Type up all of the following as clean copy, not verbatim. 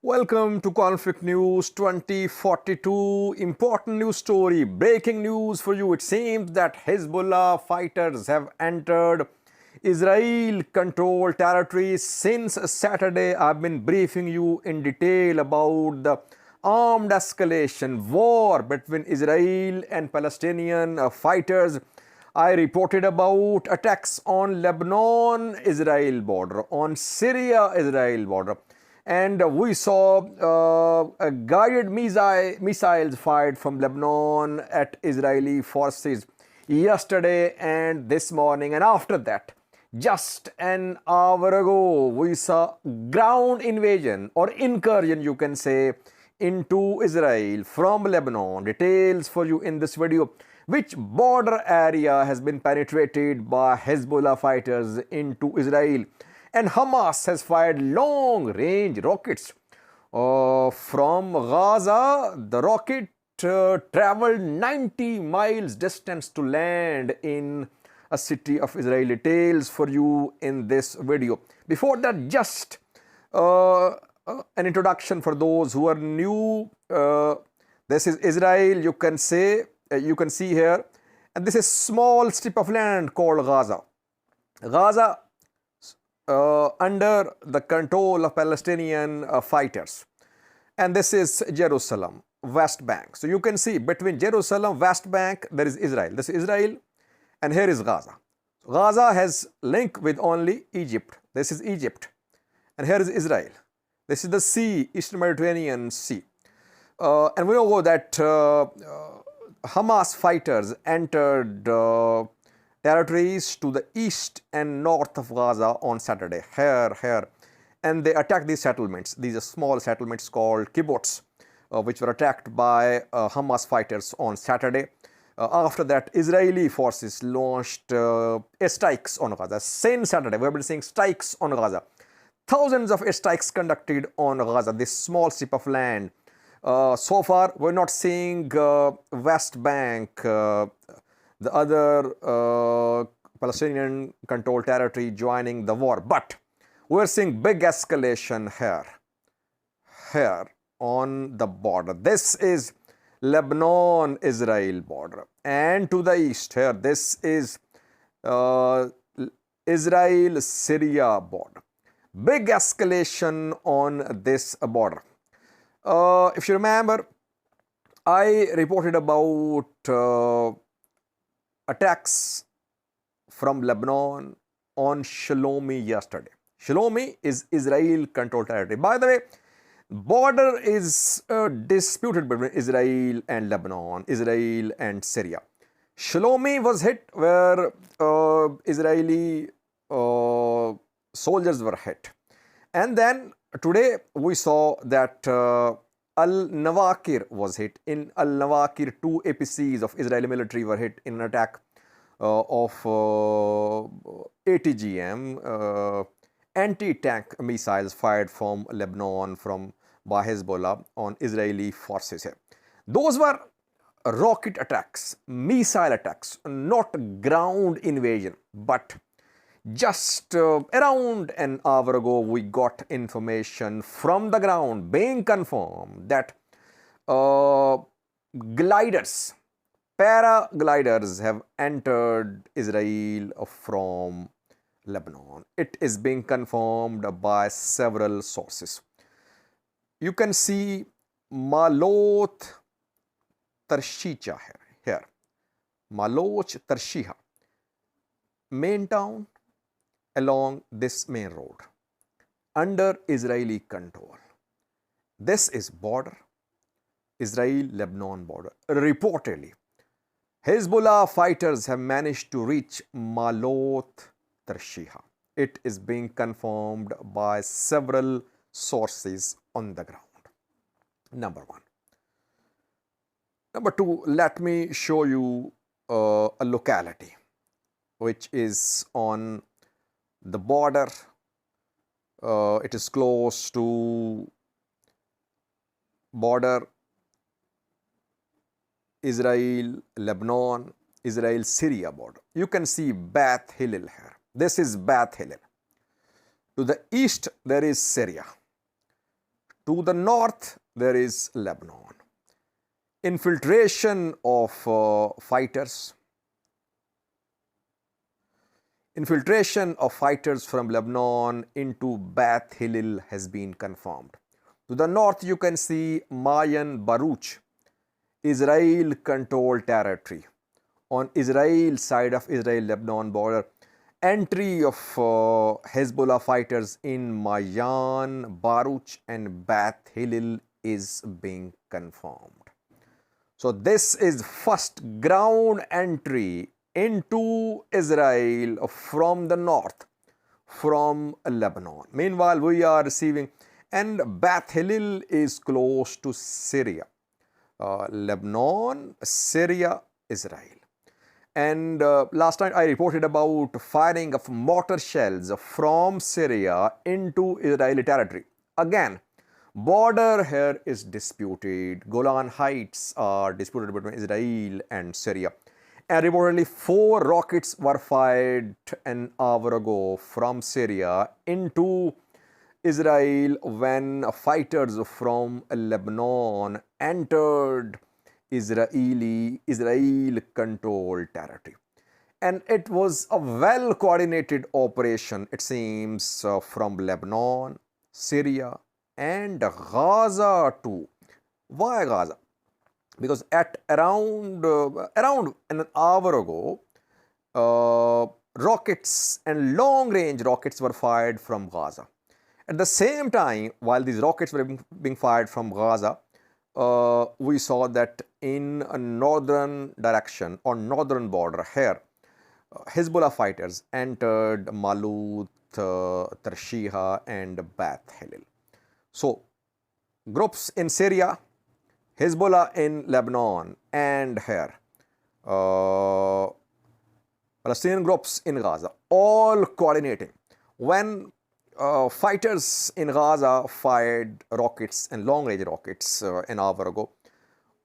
Welcome to Conflict News 2042. Important news story, breaking news for you. It seems that Hezbollah fighters have entered Israel-controlled territory since Saturday. I've been briefing you in detail about the armed escalation war between Israel and Palestinian fighters. I reported about attacks on Lebanon-Israel border, on Syria-Israel border. And we saw guided missiles fired from Lebanon at Israeli forces yesterday and this morning. And after that, just an hour ago, we saw ground invasion or incursion, you can say, into Israel from Lebanon. Details for you in this video. Which border area has been penetrated by Hezbollah fighters into Israel? And Hamas has fired long-range rockets from Gaza. The rocket traveled 90 miles distance to land in a city of Israel. Details for you in this video. Before that, just an introduction for those who are new. This is Israel. You can see here, and this is small strip of land called Gaza. Gaza under the control of Palestinian fighters. And this is Jerusalem, West Bank. So you can see between Jerusalem, West Bank, there is Israel. This is Israel, and here is Gaza. Gaza has link with only Egypt. This is Egypt. And here is Israel. This is the sea, Eastern Mediterranean Sea. And we know that Hamas fighters entered territories to the east and north of Gaza on Saturday, here. And they attacked these settlements. These are small settlements called kibbutz, which were attacked by Hamas fighters on Saturday. After that, Israeli forces launched strikes on Gaza. Since Saturday, we have been seeing strikes on Gaza. Thousands of strikes conducted on Gaza, this small strip of land. So far, we're not seeing West Bank, the other Palestinian controlled territory joining the war. But we're seeing big escalation here on the border. This is Lebanon-Israel border. And to the east here, this is Israel-Syria border. Big escalation on this border. If you remember, I reported about attacks from Lebanon on Shalomi yesterday. Shalomi is Israel-controlled territory. By the way, border is disputed between Israel and Lebanon, Israel and Syria. Shalomi was hit where Israeli soldiers were hit. And then today we saw that Al-Nawakir was hit. In Al-Nawakir, 2 APCs of Israeli military were hit in an attack of ATGM, anti-tank missiles fired from Lebanon by Hezbollah on Israeli forces here. Those were rocket attacks, missile attacks, not ground invasion, but just around an hour ago, we got information from the ground being confirmed that paragliders have entered Israel from Lebanon. It is being confirmed by several sources. You can see Malot Tarshiha here. Malot Tarshiha, main town along this main road under Israeli control. This is border, Israel-Lebanon border. Reportedly, Hezbollah fighters have managed to reach Malot Tarshiha. It is being confirmed by several sources on the ground. Number one. Number two, let me show you a locality which is on the border. It is close to border Israel-Lebanon, Israel-Syria border. You can see Beth Hillel here. This is Beth Hillel. To the east, there is Syria. To the north, there is Lebanon. Infiltration of fighters. Infiltration of fighters from Lebanon into Beth Hillel has been confirmed. To the north, you can see Mayan Baruch, Israel-controlled territory. On Israel side of Israel-Lebanon border, entry of Hezbollah fighters in Mayan, Baruch and Beth Hillel is being confirmed. So this is first ground entry into Israel from the north, from Lebanon. Meanwhile, we are receiving, and Beth Hillel is close to Syria. Lebanon, Syria, Israel. And last night I reported about firing of mortar shells from Syria into Israeli territory. Again, border here is disputed. Golan Heights are disputed between Israel and Syria. And reportedly 4 rockets were fired an hour ago from Syria into Israel when fighters from Lebanon entered Israel-controlled territory. And it was a well-coordinated operation, it seems, from Lebanon, Syria and Gaza too. Why Gaza? Because at around an hour ago, rockets and long-range rockets were fired from Gaza. At the same time, while these rockets were being fired from Gaza, we saw that in a northern direction, on northern border here, Hezbollah fighters entered Malut, Tarshiha and Beth Hillel. So, groups in Syria, Hezbollah in Lebanon and here, Palestinian groups in Gaza, all coordinating. When fighters in Gaza fired rockets and long-range rockets an hour ago,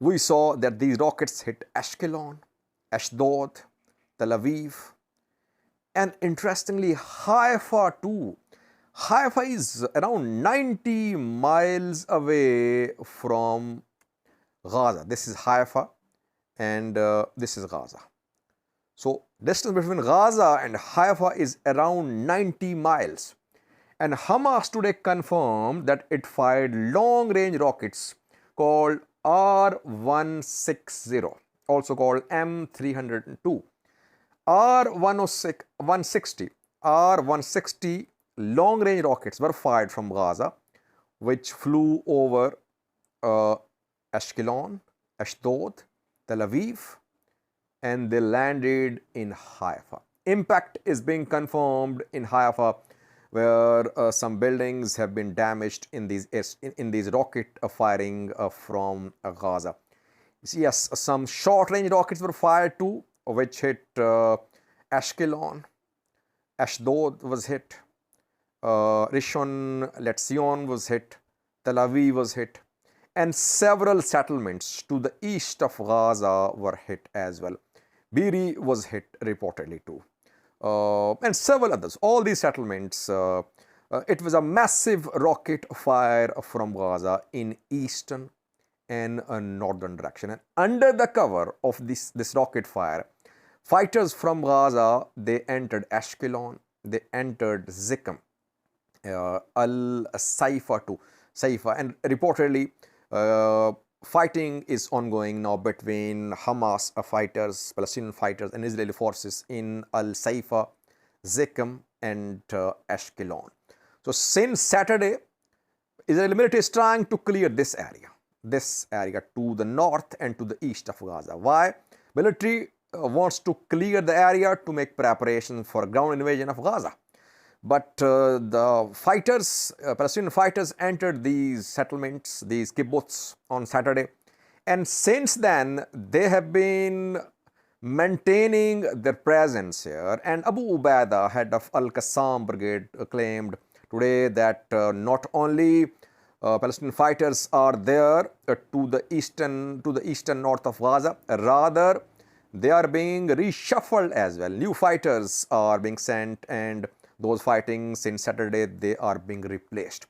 we saw that these rockets hit Ashkelon, Ashdod, Tel Aviv, and interestingly Haifa too. Haifa is around 90 miles away from Gaza. This is Haifa and this is Gaza. So distance between Gaza and Haifa is around 90 miles. And Hamas today confirmed that it fired long-range rockets called R-160, also called M302. R-160 long-range rockets were fired from Gaza, which flew over Ashkelon, Ashdod, Tel Aviv, and they landed in Haifa. Impact is being confirmed in Haifa, where some buildings have been damaged in these rocket firing from Gaza. Yes, some short-range rockets were fired too, which hit Ashkelon, Ashdod was hit, Rishon LeZion was hit, Tel Aviv was hit, and several settlements to the east of Gaza were hit as well. Beeri was hit reportedly too. And several others, all these settlements, it was a massive rocket fire from Gaza in eastern and northern direction. And under the cover of this rocket fire, fighters from Gaza, they entered Ashkelon, they entered Zikam, Al-Saifa too, Saifa, and reportedly fighting is ongoing now between Hamas fighters, Palestinian fighters and Israeli forces in Al-Saifa, Zikam and Ashkelon. So since Saturday, Israeli military is trying to clear this area to the north and to the east of Gaza. Why? Military wants to clear the area to make preparation for ground invasion of Gaza. But the fighters, Palestinian fighters entered these settlements, these kibbutz on Saturday. And since then, they have been maintaining their presence here. And Abu Ubaidah, head of Al-Qassam brigade, claimed today that not only Palestinian fighters are there to the eastern north of Gaza, rather they are being reshuffled as well. New fighters are being sent, and those fighting since Saturday, they are being replaced.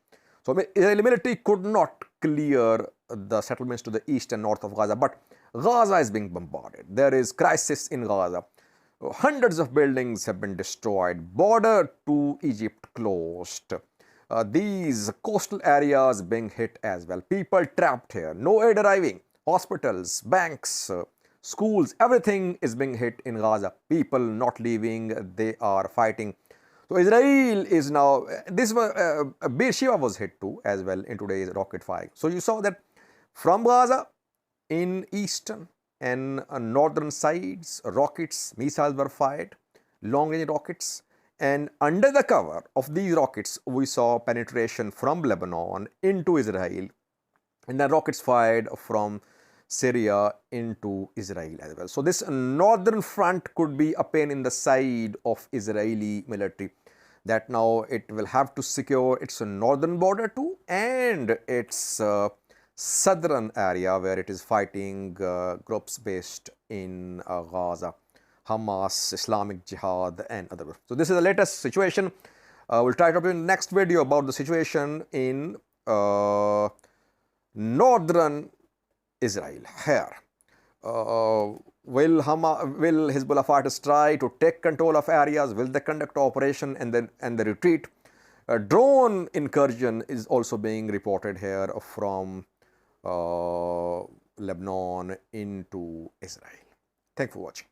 So Israeli military could not clear the settlements to the east and north of Gaza, but Gaza is being bombarded. There is crisis in Gaza. Hundreds of buildings have been destroyed. Border to Egypt closed. These coastal areas being hit as well. People trapped here. No aid arriving. Hospitals, banks, schools, everything is being hit in Gaza. People not leaving. They are fighting. So Israel is now, this was, Beersheba was hit too as well in today's rocket fire. So you saw that from Gaza in eastern and northern sides, rockets, missiles were fired, long range rockets. And under the cover of these rockets, we saw penetration from Lebanon into Israel, and then rockets fired from Syria into Israel as well. So this northern front could be a pain in the side of Israeli military, that now it will have to secure its northern border too and its southern area where it is fighting groups based in Gaza, Hamas, Islamic Jihad and other groups. So this is the latest situation. We'll try to do in the next video about the situation in northern Israel here. Will Hezbollah fighters try to take control of areas? Will they conduct operation and the retreat? A drone incursion is also being reported here from Lebanon into Israel. Thanks for watching.